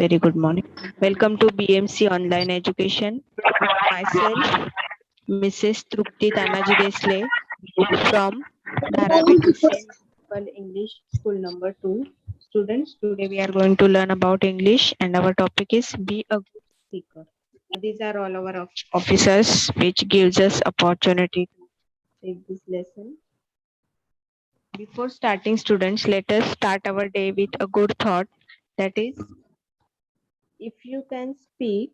Very good morning. Welcome to BMC Online Education. Myself, Mrs. Trupti Tanaji Desle from Dharavi to St. Municipal English School number 2. Students, today we are going to learn about English and our topic is Be a Good Speaker. These are all our officers which gives us opportunity to take this lesson. Before starting, students, let us start our day with a good thought, that is, if you can speak,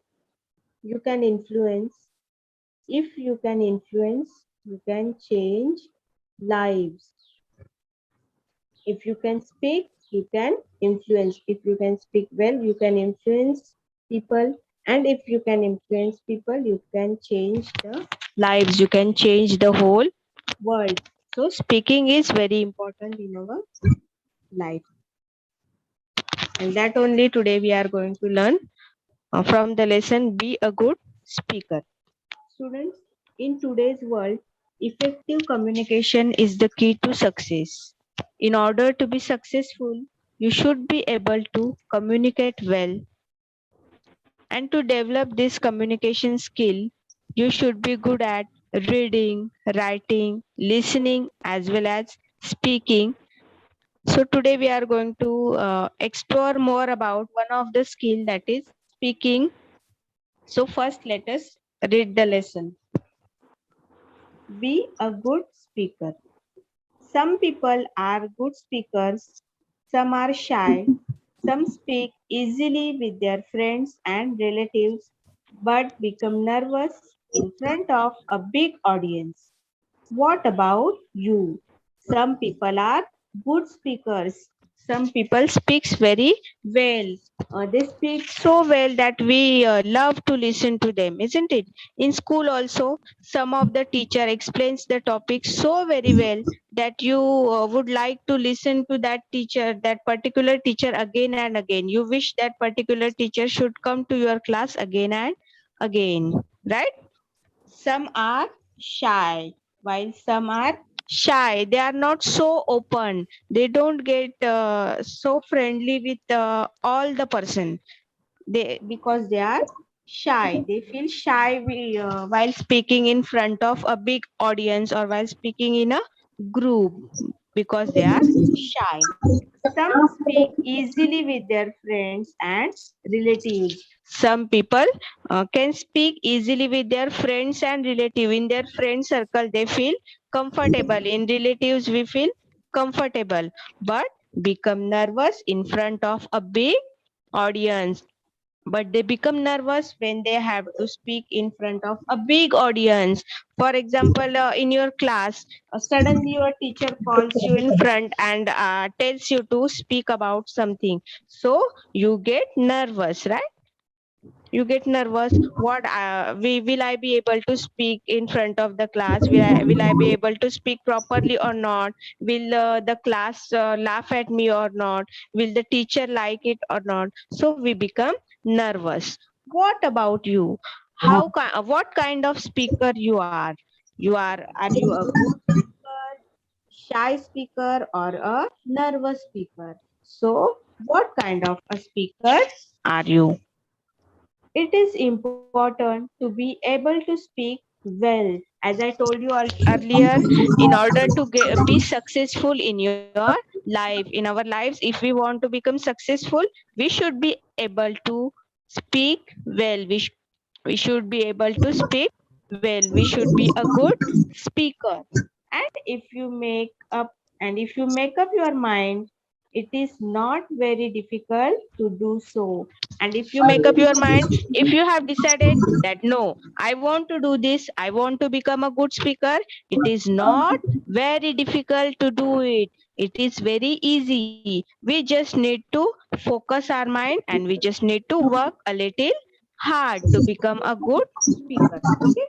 you can influence. If you can influence, you can change lives. If you can speak, you can influence. If you can speak well, you can influence people. And if you can influence people, you can change the lives. You can change the whole world. So speaking is very important in our life. And that only today we are going to learn from the lesson Be a Good Speaker. Students, in today's world, effective communication is the key to success. In order to be successful, you should be able to communicate well. And to develop this communication skill, you should be good at reading, writing, listening, as well as speaking. So today we are going to explore more about one of the skill, that is speaking. So first let us read the lesson. Be a good speaker. Some people are good speakers, some are shy, some speak easily with their friends and relatives but become nervous in front of a big audience. What about you? Some people are good speakers. Some people speaks very well. They speak so well that we love to listen to them, isn't it? In school also, some of the teacher explains the topic so very well that you would like to listen to that teacher, that particular teacher again and again. You wish that particular teacher should come to your class again and again, right? Some are shy, while some are shy. They are not so open. They don't get so friendly with all the person. They, because they are shy. They feel shy while speaking in front of a big audience or while speaking in a group, because they are shy. Some speak easily with their friends and relatives. Some people can speak easily with their friends and relatives. In their friend circle, they feel comfortable. In relatives, we feel comfortable, but become nervous in front of a big audience. But they become nervous when they have to speak in front of a big audience. For example, in your class, suddenly your teacher calls you in front and tells you to speak about something. So you get nervous, right? You get nervous. What will I be able to speak in front of the class? Will I be able to speak properly or not? Will the class laugh at me or not? Will the teacher like it or not? So we become nervous. What about you? What kind of speaker you are? Are you a good speaker, shy speaker, or a nervous speaker? So what kind of a speaker are you? It is important to be able to speak well. As I told you earlier, in order to be successful in your life, in our lives, if we want to become successful, we should be able to speak well. We should be able to speak well. We should be a good speaker. And if you make up your mind, it is not very difficult to do so. And if you make up your mind, if you have decided that no, I want to do this, I want to become a good speaker, it is not very difficult to do it. It is very easy. We just need to focus our mind and we just need to work a little hard to become a good speaker. Okay.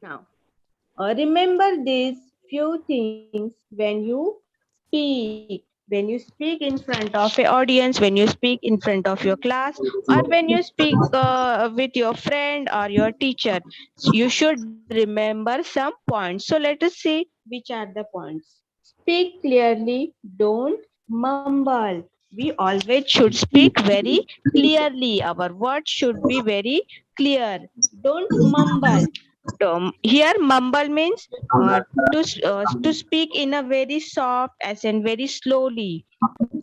Now, remember these few things when you speak. When you speak in front of an audience, when you speak in front of your class, or when you speak with your friend or your teacher, you should remember some points. So let us see which are the points. Speak clearly, don't mumble. We always should speak very clearly. Our words should be very clear. Don't mumble. Here, mumble means to speak in a very soft as and very slowly,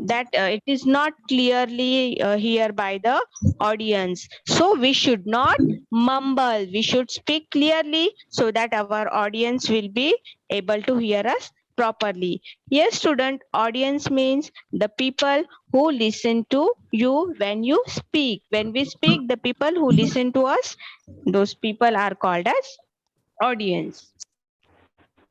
that it is not clearly hear by the audience. So we should not mumble. We should speak clearly so that our audience will be able to hear us properly. Yes, student, audience means the people who listen to you when you speak. When we speak, the people who listen to us, those people are called as audience.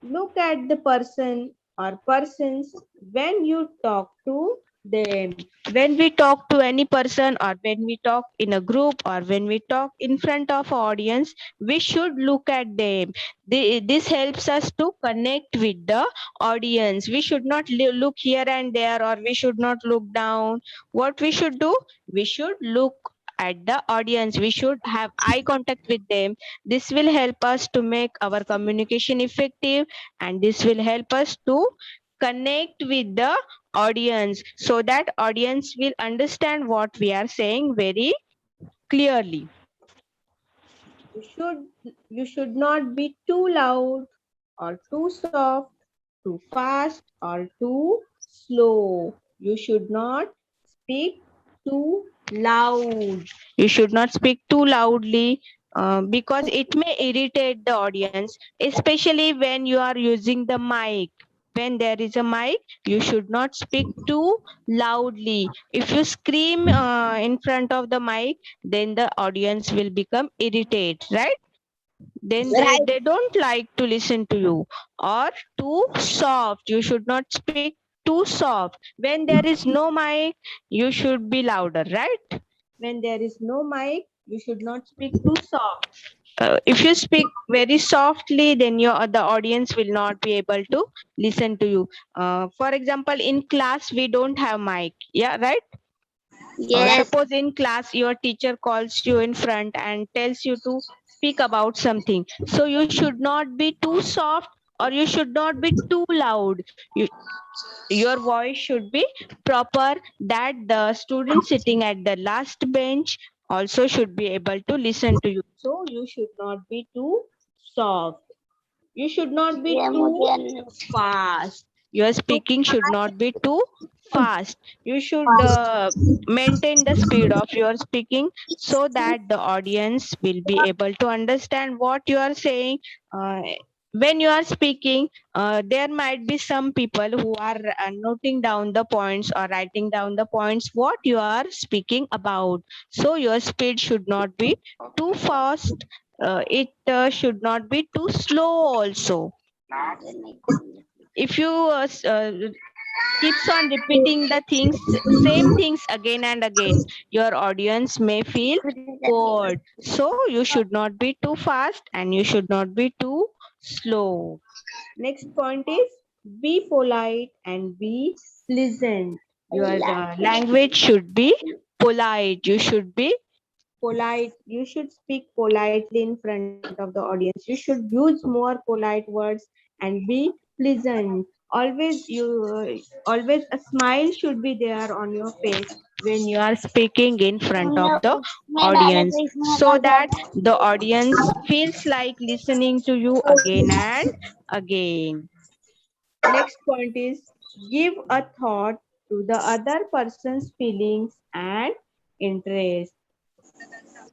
Look at the person or persons when you talk to them. When we talk to any person, or when we talk in a group, or when we talk in front of an audience, we should look at them. This helps us to connect with the audience. We should not look here and there, or we should not look down. What we should do? We should look at the audience. We should have eye contact with them. This will help us to make our communication effective, and this will help us to connect with the audience, so that audience will understand what we are saying very clearly. You should not be too loud or too soft, too fast or too slow. You should not speak too loud. You should not speak too loudly, because it may irritate the audience, especially when you are using the mic. When there is a mic, you should not speak too loudly. If you scream in front of the mic, then the audience will become irritated, right? Then Right. they don't like to listen to you. Or too soft, you should not speak too soft. When there is no mic, you should be louder, right? When there is no mic, you should not speak too soft. If you speak very softly, then the audience will not be able to listen to you. For example, in class we don't have mic, yeah, right? Yes. Suppose in class your teacher calls you in front and tells you to speak about something. So you should not be too soft, or you should not be too loud. Your voice should be proper, that the student sitting at the last bench also should be able to listen to you. So you should not be too soft. You should not be Yeah, too Mutian. fast. Your speaking should not be too fast. You should maintain the speed of your speaking, so that the audience will be able to understand what you are saying. Uh, when you are speaking, there might be some people who are noting down the points or writing down the points what you are speaking about. So your speed should not be too fast. It should not be too slow also. If you keeps on repeating the things, same things again and again, your audience may feel bored. So you should not be too fast, and you should not be too slow. Next point is, be polite and be pleasant. Your language should be polite. You should be polite. You should speak politely in front of the audience. You should use more polite words and be pleasant. Always a smile should be there on your face when you are speaking in front of the audience, so that the audience feels like listening to you again and again. Next point is, give a thought to the other person's feelings and interest.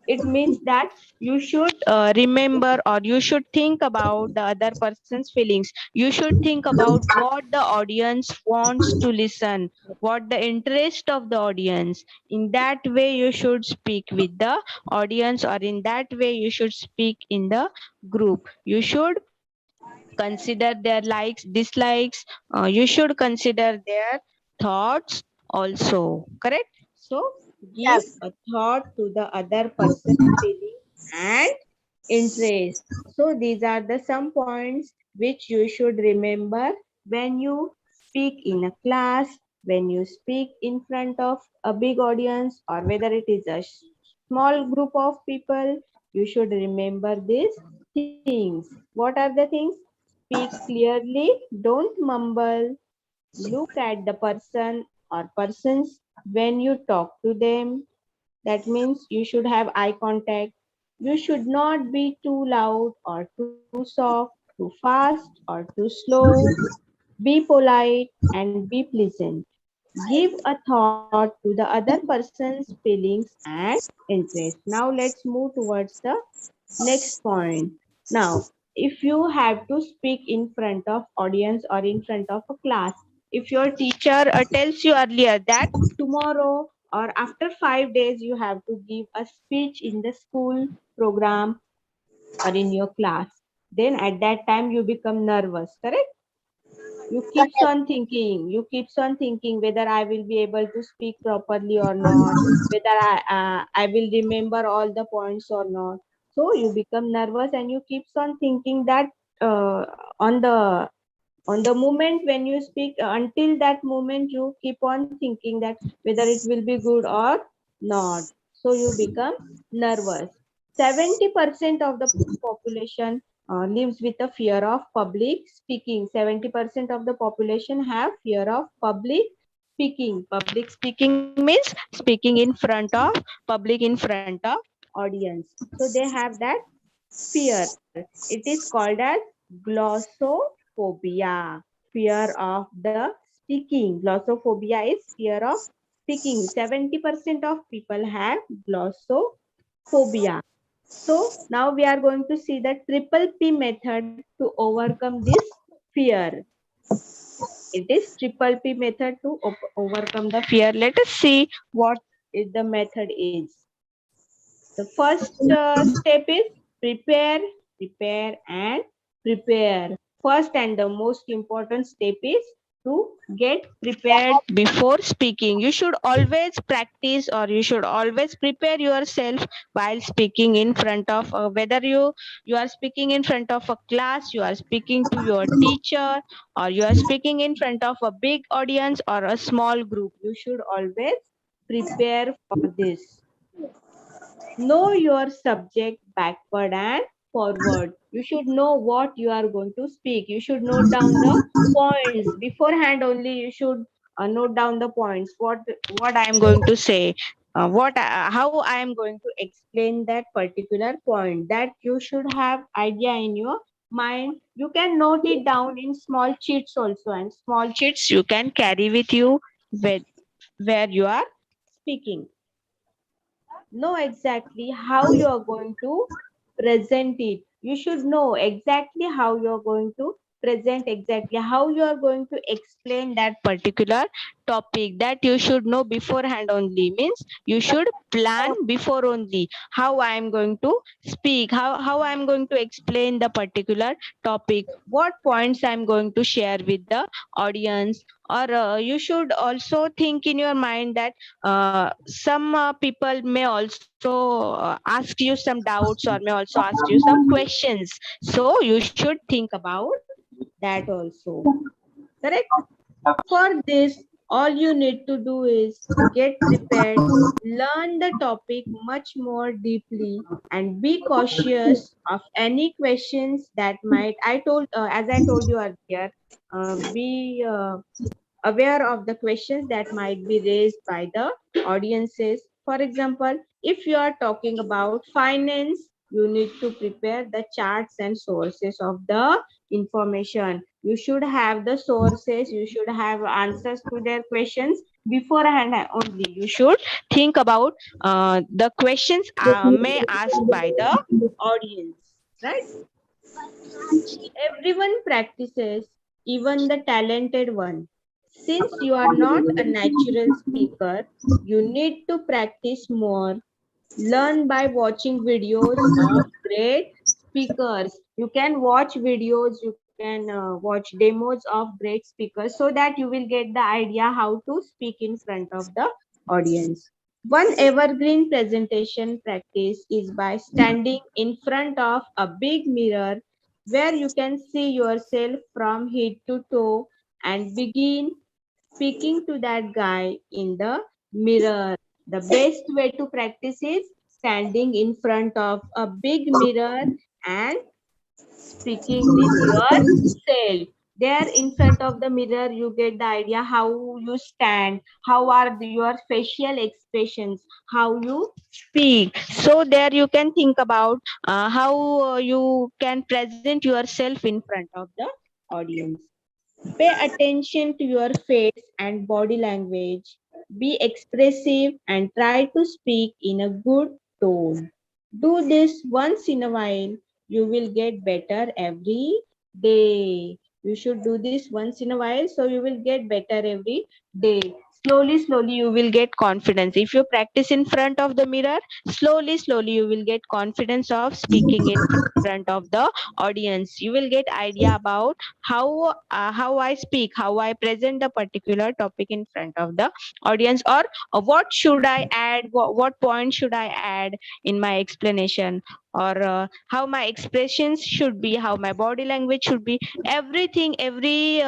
It means that you should remember, or you should think about the other person's feelings. You should think about what the audience wants to listen, what the interest of the audience. In that way you should speak with the audience, or in that way you should speak in the group. You should consider their likes, dislikes. You should consider their thoughts also, correct? So give Yes. a thought to the other person's feeling and interest. So these are the some points which you should remember when you speak in a class, when you speak in front of a big audience, or whether it is a small group of people. You should remember these things. What are the things? Speak clearly, don't mumble, look at the person or persons when you talk to them. That means you should have eye contact. You should not be too loud or too soft, too fast or too slow. Be polite and be pleasant. Give a thought to the other person's feelings and interests. Now let's move towards the next point. Now, if you have to speak in front of audience or in front of a class, if your teacher tells you earlier that tomorrow or after 5 days you have to give a speech in the school program or in your class, then at that time you become nervous, correct? You keeps on thinking whether I will be able to speak properly or not, whether I will remember all the points or not. So you become nervous and you keeps on thinking that uh, on the moment when you speak, until that moment you keep on thinking that whether it will be good or not. So you become nervous. 70% of the population lives with a fear of public speaking. 70% of the population have fear of public speaking. Public speaking means speaking in front of public, in front of audience. So they have that fear. It is called as glossophobia, fear of the speaking. Glossophobia is fear of speaking. 70% of people have glossophobia. So now we are going to see the triple P method to overcome this fear. It is triple P method to overcome the fear. Let us see what the method is. The first step is prepare, prepare, and prepare. First and the most important step is to get prepared before speaking. You should always practice or you should always prepare yourself while speaking in front of whether you are speaking in front of a class, you are speaking to your teacher, or you are speaking in front of a big audience or a small group. You should always prepare for this. Know your subject backward and forward. You should know what you are going to speak. You should note down the points beforehand. Only you should note down the points. What I am going to say. How I am going to explain that particular point. That you should have idea in your mind. You can note it down in small sheets also, and small sheets you can carry with you where you are speaking. Know exactly how you are going to present it. You should know exactly how you are going to present, exactly how you are going to explain that particular topic. That you should know beforehand only, means you should plan before only how I am going to speak, how I am going to explain the particular topic, what points I am going to share with the audience. Or you should also think in your mind that some people may also ask you some doubts or may also ask you some questions. So you should think about that also. Correct? For this, all you need to do is get prepared, learn the topic much more deeply, and be cautious of any questions that might. As I told you earlier, be aware of the questions that might be raised by the audiences. For example, if you are talking about finance, you need to prepare the charts and sources of the information. You should have the sources, you should have answers to their questions beforehand only. You should think about the questions may asked by the audience, right? Everyone practices, even the talented one. Since you are not a natural speaker, you need to practice more. Learn by watching videos of great speakers. You can watch videos, you can watch demos of great speakers so that you will get the idea how to speak in front of the audience. One evergreen presentation practice is by standing in front of a big mirror where you can see yourself from head to toe and begin speaking to that guy in the mirror. The best way to practice is standing in front of a big mirror and speaking with yourself. There in front of the mirror, you get the idea how you stand, how are your facial expressions, how you speak. So there you can think about how you can present yourself in front of the audience. Pay attention to your face and body language. Be expressive and try to speak in a good tone. Do this once in a while. You will get better every day. You should do this once in a while so you will get better every day. Slowly, slowly, you will get confidence. If you practice in front of the mirror, slowly, slowly, you will get confidence of speaking in front of the audience. You will get idea about how I speak, how I present the particular topic in front of the audience, or what should I add, what point should I add in my explanation, or how my expressions should be, how my body language should be. Everything, every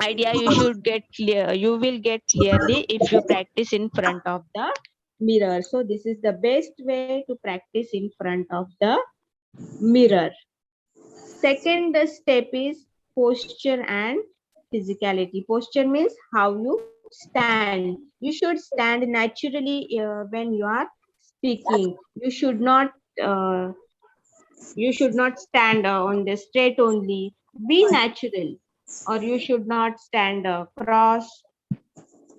idea you should get clear. You will get clearly if you practice in front of the mirror. So this is the best way to practice in front of the mirror. Second step is posture and physicality. Posture means how you stand. You should stand naturally when you are speaking. Uh, you should not stand on the straight only. Be natural, or you should not stand cross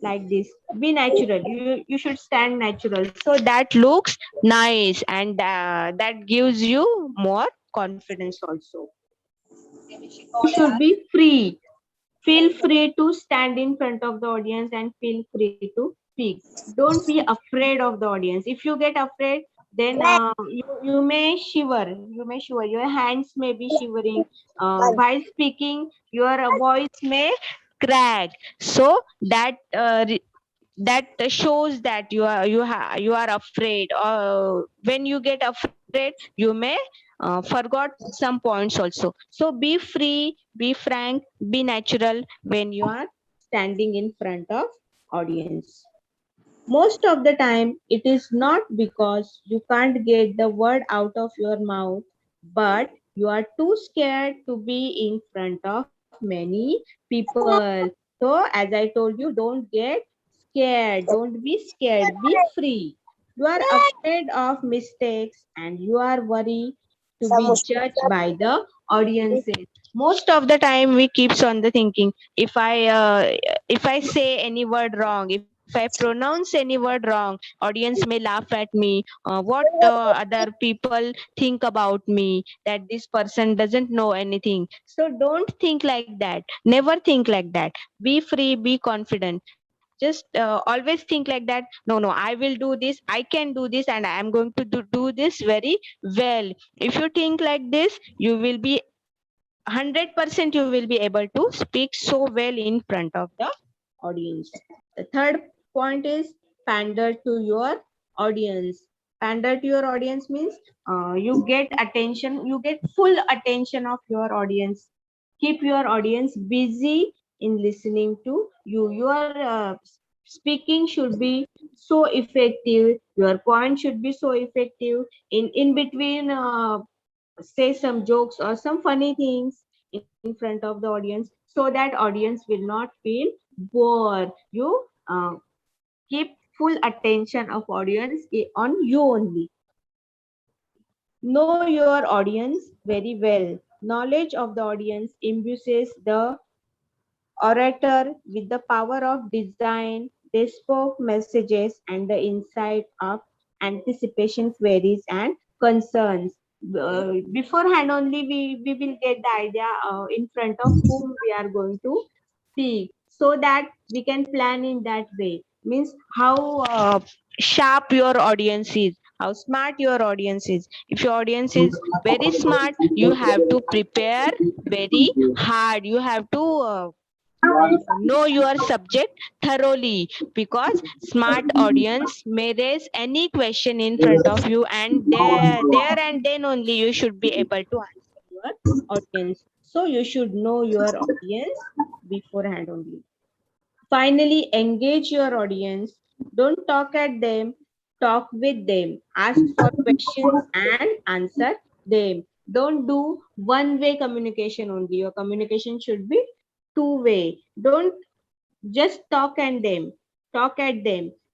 like this. Be natural. You should stand natural. So that looks nice, and that gives you more confidence also. You should be free. Feel free to stand in front of the audience and feel free to speak. Don't be afraid of the audience. If you get afraid, then you may shiver. You may shiver. Your hands may be shivering. While speaking, your voice may crack. So that shows that you are afraid, or when you get afraid you may forgot some points also. So be free, be frank, be natural when you are standing in front of audience. Most of the time it is not because you can't get the word out of your mouth, but you are too scared to be in front of many people. So as I told you, don't get scared. Don't be scared. Be free. You are afraid of mistakes and you are worried to be judged by the audiences. Most of the time we keeps on the thinking, if I say any word wrong, if I pronounce any word wrong, audience may laugh at me. What other people think about me, that this person doesn't know anything. So don't think like that. Never think like that. Be free, be confident. Just always think like that. No, no, I will do this. I can do this, and I am going to do this very well. If you think like this, you will be 100% you will be able to speak so well in front of the audience. The third point is pander to your audience. Pander to your audience means you get attention, you get full attention of your audience. Keep your audience busy in listening to you. Your speaking should be so effective. Your point should be so effective. In between, say some jokes or some funny things in front of the audience, so that audience will not feel bored. You keep full attention of audience on you only. Know your audience very well. Knowledge of the audience imbues the orator with the power of design. They spoke messages and the insight of anticipation, queries, and concerns. Beforehand only we will get the idea in front of whom we are going to speak, so that we can plan in that way. Means how sharp your audience is, how smart your audience is. If your audience is very smart, you have to prepare very hard. You have to know your subject thoroughly, because smart audience may raise any question in front of you, and there and then only you should be able to answer your audience. So you should know your audience beforehand only. Finally, engage your audience. Don't talk at them, talk with them. Ask for questions and answer them. Don't do one-way communication only. Your communication should be two-way. Don't just talk at them.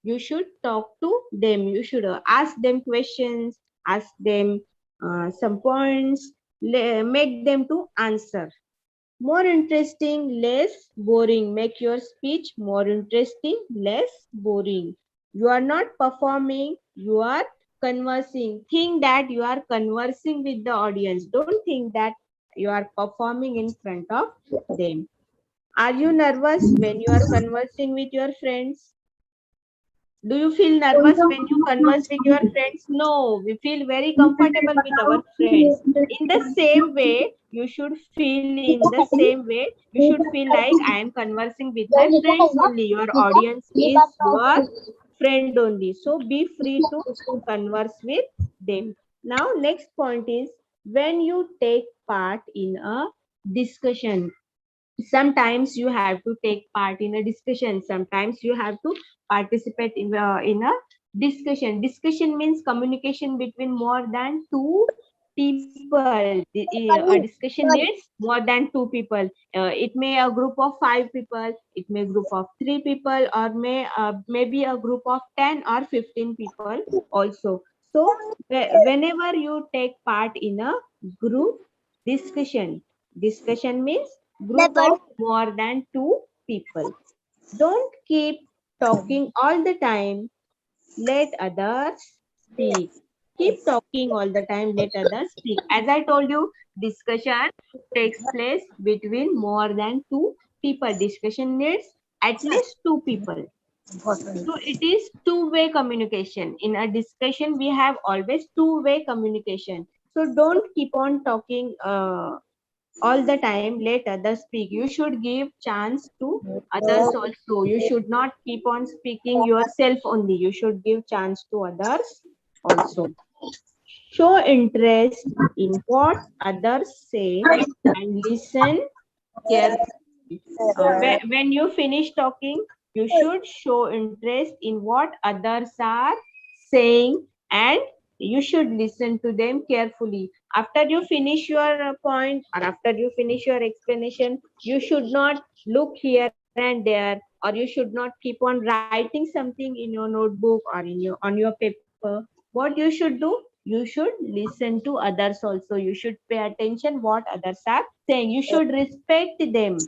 You should talk to them. You should ask them questions, ask them some points, make them to answer. More interesting, less boring. Make your speech more interesting, less boring. You are not performing, you are conversing. Think that you are conversing with the audience. Don't think that you are performing in front of them. Are you nervous when you are conversing with your friends? Do you feel nervous when you converse with your friends? No, we feel very comfortable with our friends. In the same way, you should feel in the same way, you should feel like I am conversing with my friends only. Your audience is your friend only. So be free to converse with them. Now, next point is when you take part in a discussion. Sometimes you have to take part in a discussion, sometimes you have to participate in a discussion means communication between more than two people. A discussion needs more than two people. It may a group of five people, it may group of three people, or maybe a group of 10 or 15 people also. So whenever you take part in a group discussion means group of more than two people. Don't keep talking all the time. Let others speak. Keep talking all the time. Let others speak. As I told you, discussion takes place between more than two people. Discussion needs at least two people. So it is two-way communication. In a discussion, we have always two-way communication. So don't keep on talking all the time. Let others speak. You should give chance to others also. You should not keep on speaking yourself only. You should give chance to others also. Show interest in what others say and listen carefully. When you finish talking, you should show interest in what others are saying and you should listen to them carefully. After you finish your point or after you finish your explanation, you should not look here and there, or you should not keep on writing something in your notebook or on your paper. What you should do? You should listen to others also. You should pay attention what others are saying. You should respect them.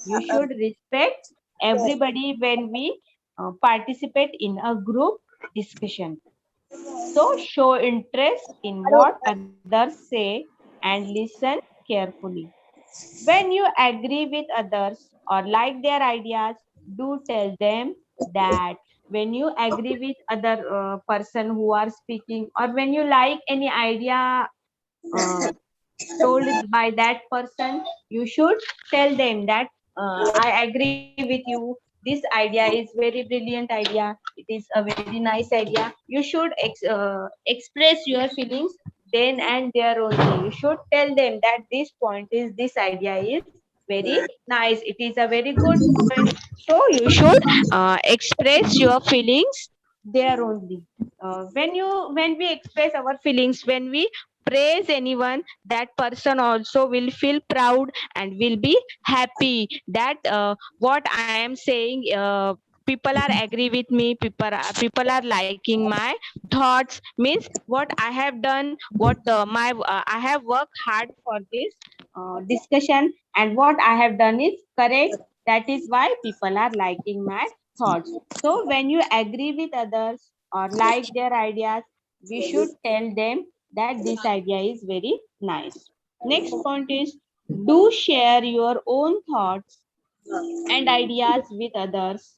You should respect everybody when we participate in a group discussion. So show interest in what others say and listen carefully. When you agree with others or like their ideas, do tell them that. When you agree with other person who are speaking, or when you like any idea uh, told by that person, you should tell them that I agree with you. This idea is very brilliant idea. It is a very nice idea. You should express your feelings then and there only. You should tell them that this idea is very nice. It is a very good point. So you should express your feelings there only. When we express our feelings, when we praise anyone, that person also will feel proud and will be happy that what I am saying, people are agree with me, people are liking my thoughts, means what I have done, what my I have worked hard for this discussion, and what I have done is correct. That is why people are liking my thoughts. So when you agree with others or like their ideas, we should tell them that this idea is very nice. Next point is do share your own thoughts and ideas with others.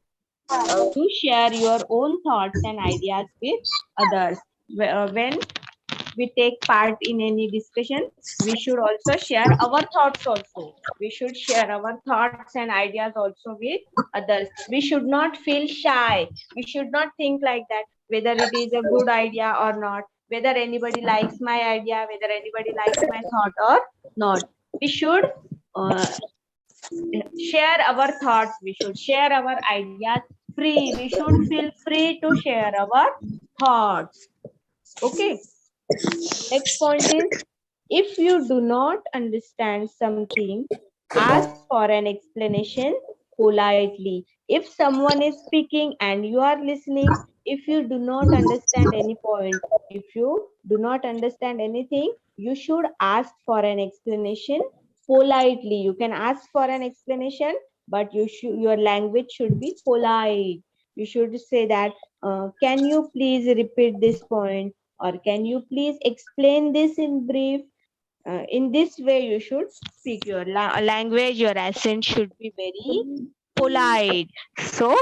Do share your own thoughts and ideas with others. When we take part in any discussion, we should also share our thoughts also. We should share our thoughts and ideas also with others. We should not feel shy. We should not think like that, whether it is a good idea or not, whether anybody likes my idea, whether anybody likes my thought or not. We should uh, share our thoughts. We should share our ideas free. We should feel free to share our thoughts. Okay. Next point is If you do not understand something, ask for an explanation politely. If someone is speaking and you are listening, if you do not understand any point, if you do not understand anything, you should ask for an explanation politely. You can ask for an explanation, but your language should be polite. You should say that, can you please repeat this point, or can you please explain this in brief? In this way, you should speak. Your language, your accent should be very polite. So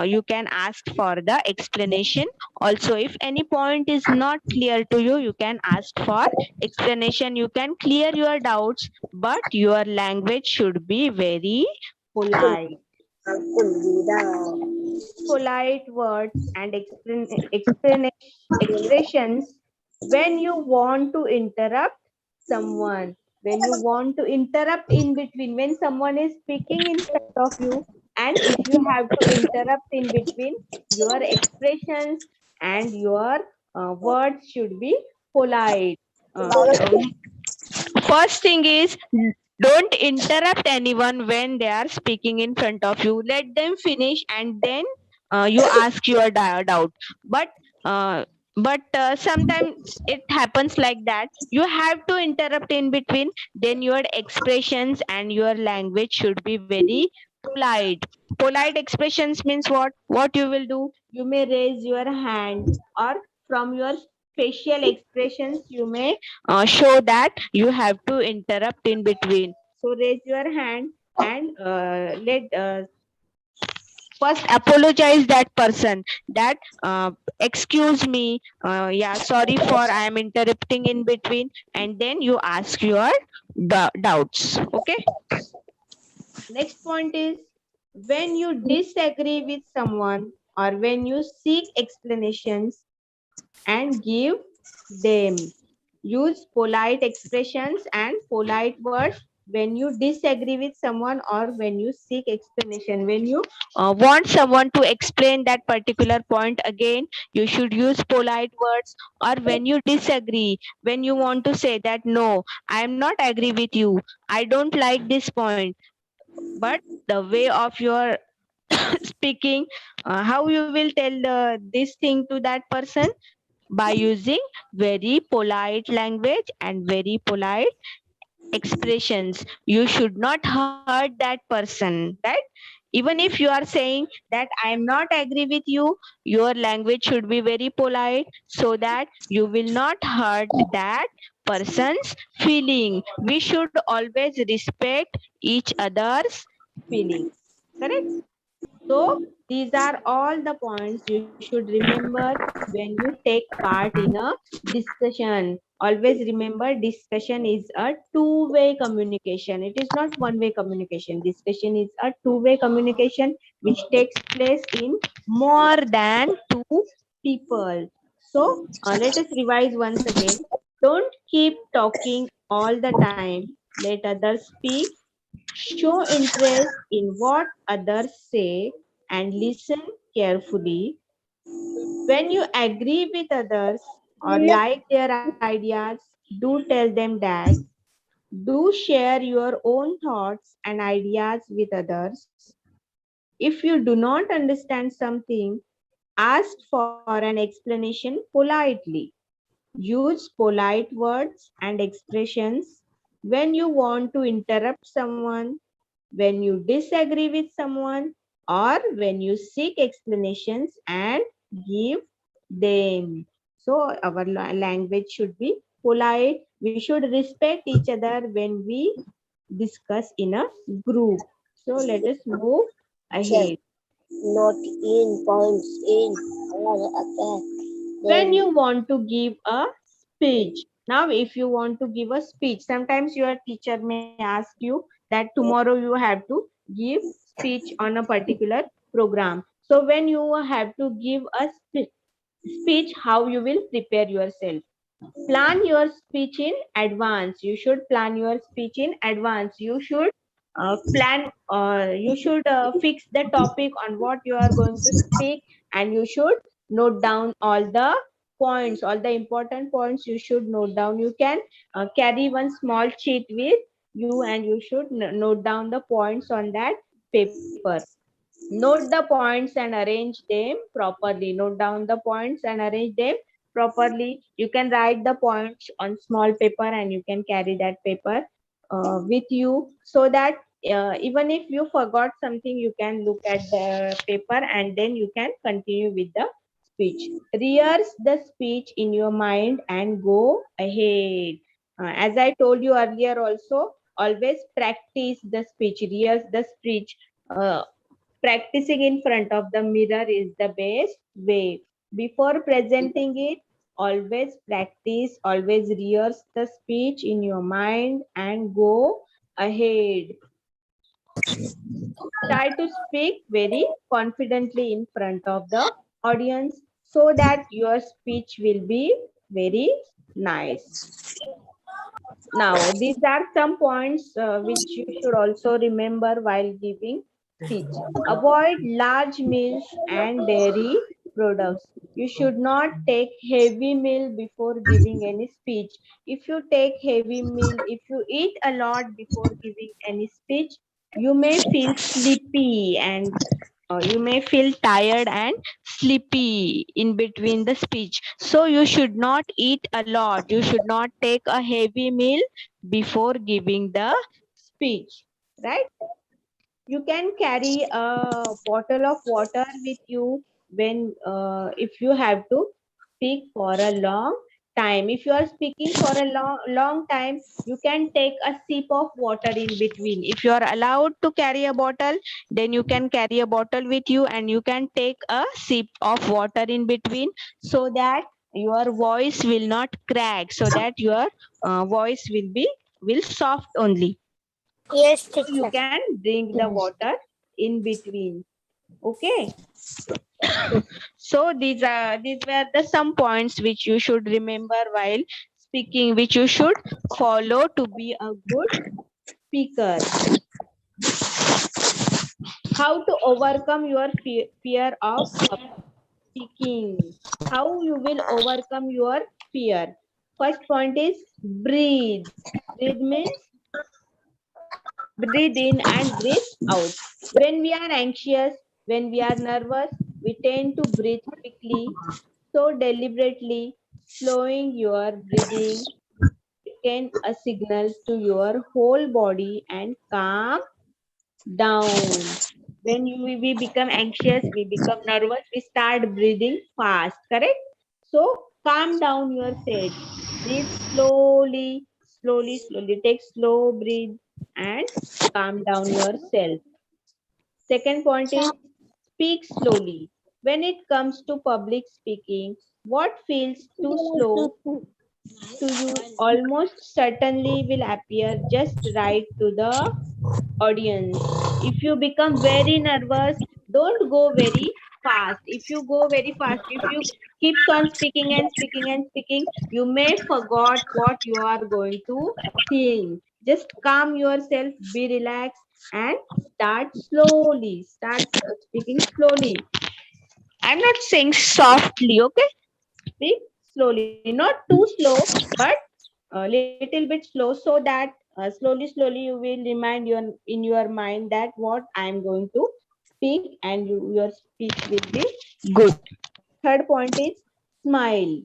you can ask for the explanation. Also, if any point is not clear to you, you can ask for explanation. You can clear your doubts, but your language should be very polite. Polite words and expressions when you want to interrupt someone, when you want to interrupt in between, when someone is speaking in front of you, and if you have to interrupt in between, your expressions and your words should be polite. First thing is, don't interrupt anyone when they are speaking in front of you. Let them finish, and then you ask your doubt. But uh, sometimes it happens like that. You have to interrupt in between. Then your expressions and your language should be very polite. Polite expressions means what? What you will do? You may raise your hand, or from your facial expressions, you may show that you have to interrupt in between. So raise your hand and let first apologize that person, that excuse me, yeah, sorry for I am interrupting in between, and then you ask your doubts. Okay. Next point is, when you disagree with someone or when you seek explanations and give them. Use polite expressions and polite words when you disagree with someone or when you seek explanation. When you want someone to explain that particular point again, you should use polite words. Or when you disagree, when you want to say that, no, I am not agree with you, I don't like this point, but the way of your speaking, how you will tell this thing to that person? By using very polite language and very polite expressions. You should not hurt that person, right? Even if you are saying that I am not agree with you, your language should be very polite so that you will not hurt that person's feeling. We should always respect each other's feelings. Correct? So these are all the points you should remember when you take part in a discussion. Always remember, discussion is a two-way communication. It is not one-way communication. Discussion is a two-way communication which takes place in more than two people. So let us revise once again. Don't keep talking all the time. Let others speak. Show interest in what others say and listen carefully. When you agree with others or like their ideas, do tell them that. Do share your own thoughts and ideas with others. If you do not understand something, ask for an explanation politely. Use polite words and expressions when you want to interrupt someone, when you disagree with someone, or when you seek explanations and give them. So our language should be polite. We should respect each other when we discuss in a group. So let us move ahead. Not in points in all When you want to give a speech, now if you want to give a speech, sometimes your teacher may ask you that tomorrow you have to give speech on a particular program. So when you have to give a speech, how you will prepare yourself? Plan your speech in advance. You should plan your speech in advance. You should you should fix the topic on what you are going to speak, and you should note down all the points, all the important points you should note down. You can carry one small sheet with you, and you should note down the points on that paper. Note the points and arrange them properly. Note down the points and arrange them properly. You can write the points on small paper, and you can carry that paper with you, so that even if you forgot something, you can look at the paper and then you can continue with the speech. Rehearse the speech in your mind and go ahead. As I told you earlier also, always practice the speech, rehearse the speech. Practicing in front of the mirror is the best way. Before presenting it, always practice, always rehearse the speech in your mind and go ahead. Try to speak very confidently in front of the audience so that your speech will be very nice. Now, these are some points which you should also remember while giving speech. Avoid large meals and dairy products. You should not take heavy meal before giving any speech. If you take heavy meal, if you eat a lot before giving any speech, you may feel sleepy, and you may feel tired and sleepy in between the speech. So you should not eat a lot. You should not take a heavy meal before giving the speech, right? You can carry a bottle of water with you when if you have to speak for a long time. If you are speaking for a long time, you can take a sip of water in between. If you are allowed to carry a bottle, then you can carry a bottle with you and you can take a sip of water in between, so that your voice will not crack, so that your voice will soft only. Yes, So you teacher. can drink the water in between. Okay. So these were the some points which you should remember while speaking, which you should follow to be a good speaker. How to overcome your fear of speaking? How you will overcome your fear? First point is breathe. Breathe means breathe in and breathe out. When we are anxious, when we are nervous, we tend to breathe quickly. So deliberately slowing your breathing send a signal to your whole body and calm down. When we become anxious, we become nervous, we start breathing fast, correct? So calm down yourself. Breathe slowly, slowly, slowly. Take slow breathe and calm down yourself. Second point is speak slowly. When it comes to public speaking, what feels too slow to you almost certainly will appear just right to the audience. If you become very nervous, don't go very fast. If you go very fast, if you keeps on speaking and speaking and speaking, you may forgot what you are going to think. Just calm yourself, be relaxed, and start slowly. Start speaking slowly. I'm not saying softly, okay? Speak slowly, not too slow, but a little bit slow, so that slowly you will remind your in your mind that what I am going to speak, and your speech will be good. Third point is smile.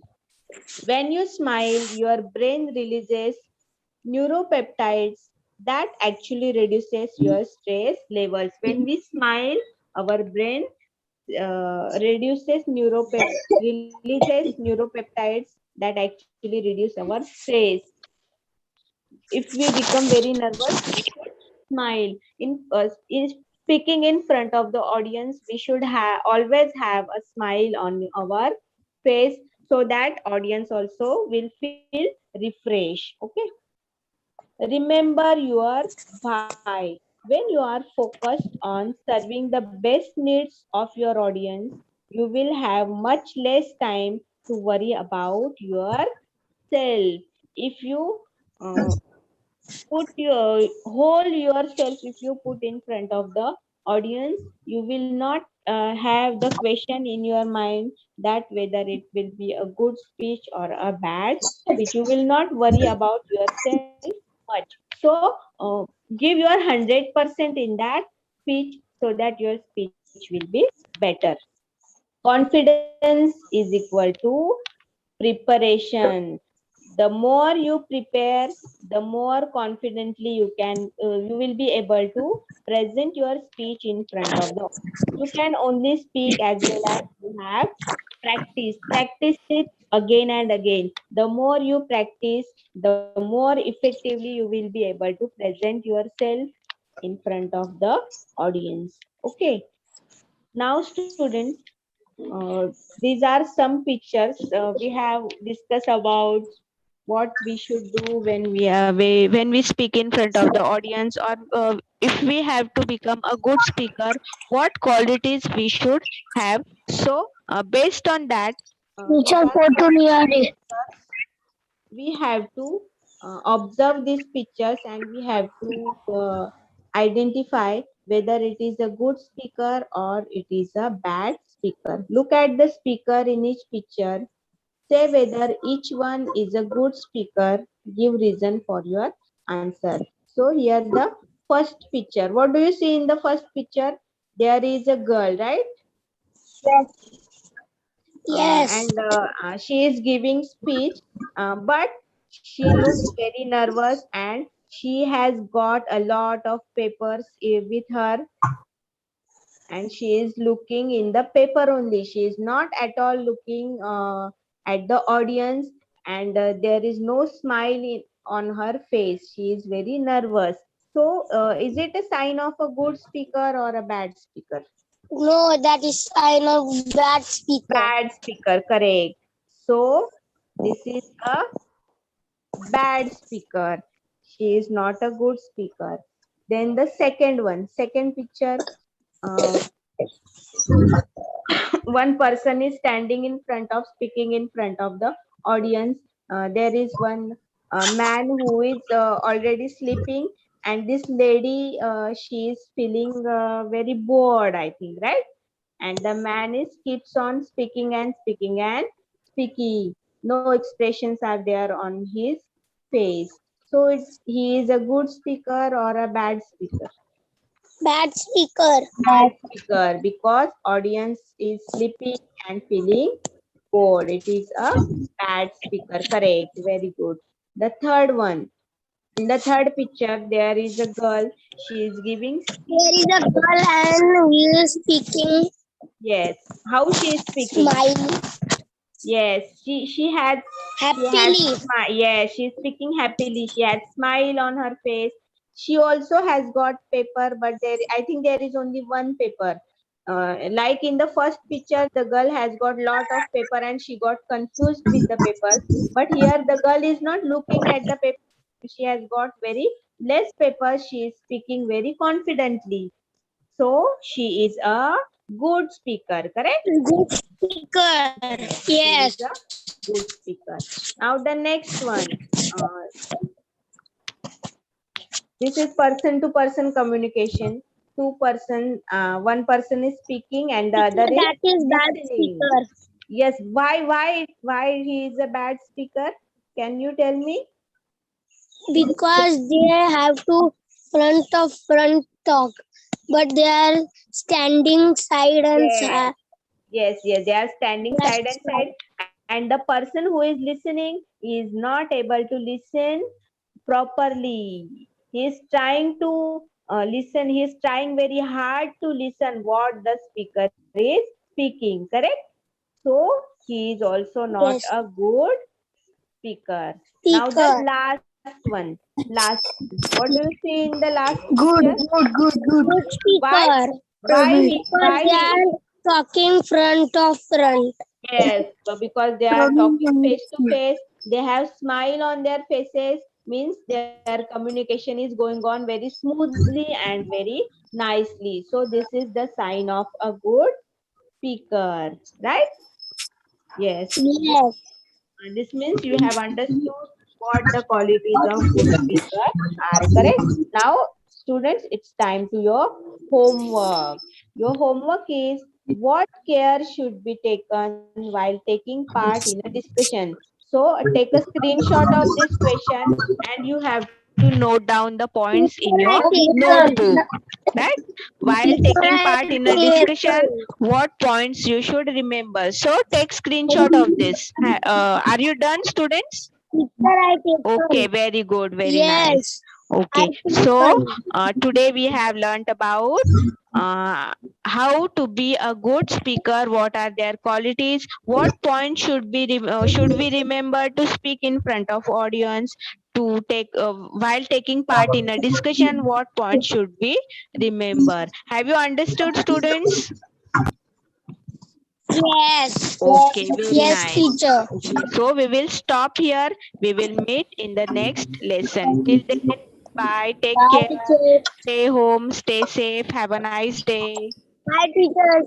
When you smile, your brain releases neuropeptides that actually reduces your stress levels. When we smile, our brain releases neuropeptides that actually reduce our stress. If we become very nervous, we should smile. In speaking in front of the audience, we should always have a smile on our face, so that audience also will feel refreshed. Okay. Remember your why. When you are focused on serving the best needs of your audience, you will have much less time to worry about yourself. If you put your whole yourself, if you put in front of the audience, you will not have the question in your mind that whether it will be a good speech or a bad speech. You will not worry about yourself much. So give your 100% in that speech so that your speech will be better. Confidence is equal to preparation. The more you prepare, the more confidently you will be able to present your speech in front of the audience. You can only speak as well as you have practice it again and again. The more you practice, the more effectively you will be able to present yourself in front of the audience. Okay, now students, these are some pictures we have discussed about what we should do when we speak in front of the audience, or if we have to become a good speaker, what qualities we should have. So based on that, these teacher are photo some नहीं आ रही pictures. We have to observe these pictures and we have to identify whether it is a good speaker or it is a bad speaker. Look at the speaker in each picture. Say whether each one is a good speaker. Give reason for your answer. So here the first picture. What do you see in the first picture? There is a girl, right? Yes And she is giving speech, but she looks very nervous and she has got a lot of papers with her, and she is looking in the paper only. She is not at all looking at the audience, and there is no smile on her face. She is very nervous. So is it a sign of a good speaker or a bad speaker? Know that is sine of bad speaker Bad speaker, correct. So this is a bad speaker. She is not a good speaker. Then the second one, second picture, uh, one person is standing in front of, speaking in front of the audience. There is one man who is already sleeping, and this lady, she is feeling very bored, I think, right? And the man is keeps on speaking and speaking and speaking. No expressions are there on his face. So he is a good speaker or a bad speaker? Bad speaker Bad speaker, because audience is sleeping and feeling bored. It is a bad speaker. Correct. Very good. The third one. In the third picture, there is a girl. She is giving their speech. Is a girl and he is speaking Yes. How she is speaking? Smile Yes, she had happily yes, she's speaking happily. She had smile on her face. She also has got paper, but there I think there is only one paper. Like in the first picture, the girl has got lot of paper and she got confused with the papers. But here the girl is not looking at the paper. She has got very less paper. She is speaking very confidently. So she is a good speaker, correct? Good speaker She is yes a good speaker. Now the next one. Uh, this is person to person communication. One person is speaking and the other is that is bad listening. Speaker Yes. Why he is a bad speaker? Can you tell me? because they have to front talk but they are standing side and Yes. Yes. They are standing side and side. side, and the person who is listening is not able to listen properly. He is trying to listen. He is trying very hard to listen what the speaker is speaking. Correct? So he is also not Yes, a good speaker. Now the speaker. last one. Last one. What do you see in the last Good, picture? good Why? speaker. Because Why they he? are talking front of front. Yes, but because they are talking face to face, they have smile on their faces, means their communication is going on very smoothly and very nicely. So this is the sign of a good speaker, right? Yes. Yes, And this means you have understood what the qualities of good speaker are, correct? Now Students, it's time to your homework. Your homework is what care should be taken while taking part in a discussion. So take a screenshot of this question and you have to note down the points in your notebook. Right? While taking part in a discussion, what points you should remember. So take screenshot of this. Are you done, students? Okay, very good, very nice. Yes. Okay, so today we have learnt about uh, how to be a good speaker. What are their qualities? What points should we remember to speak in front of audience? To take while taking part in a discussion, what points should we remember? Have you understood, students? Yes. Okay, very Yes, nice. teacher. Okay, so we will stop here. We will meet in the next lesson. Till then, bye. Take Bye, care. teacher. Stay home. Stay safe. Have a nice day. Bye, teacher.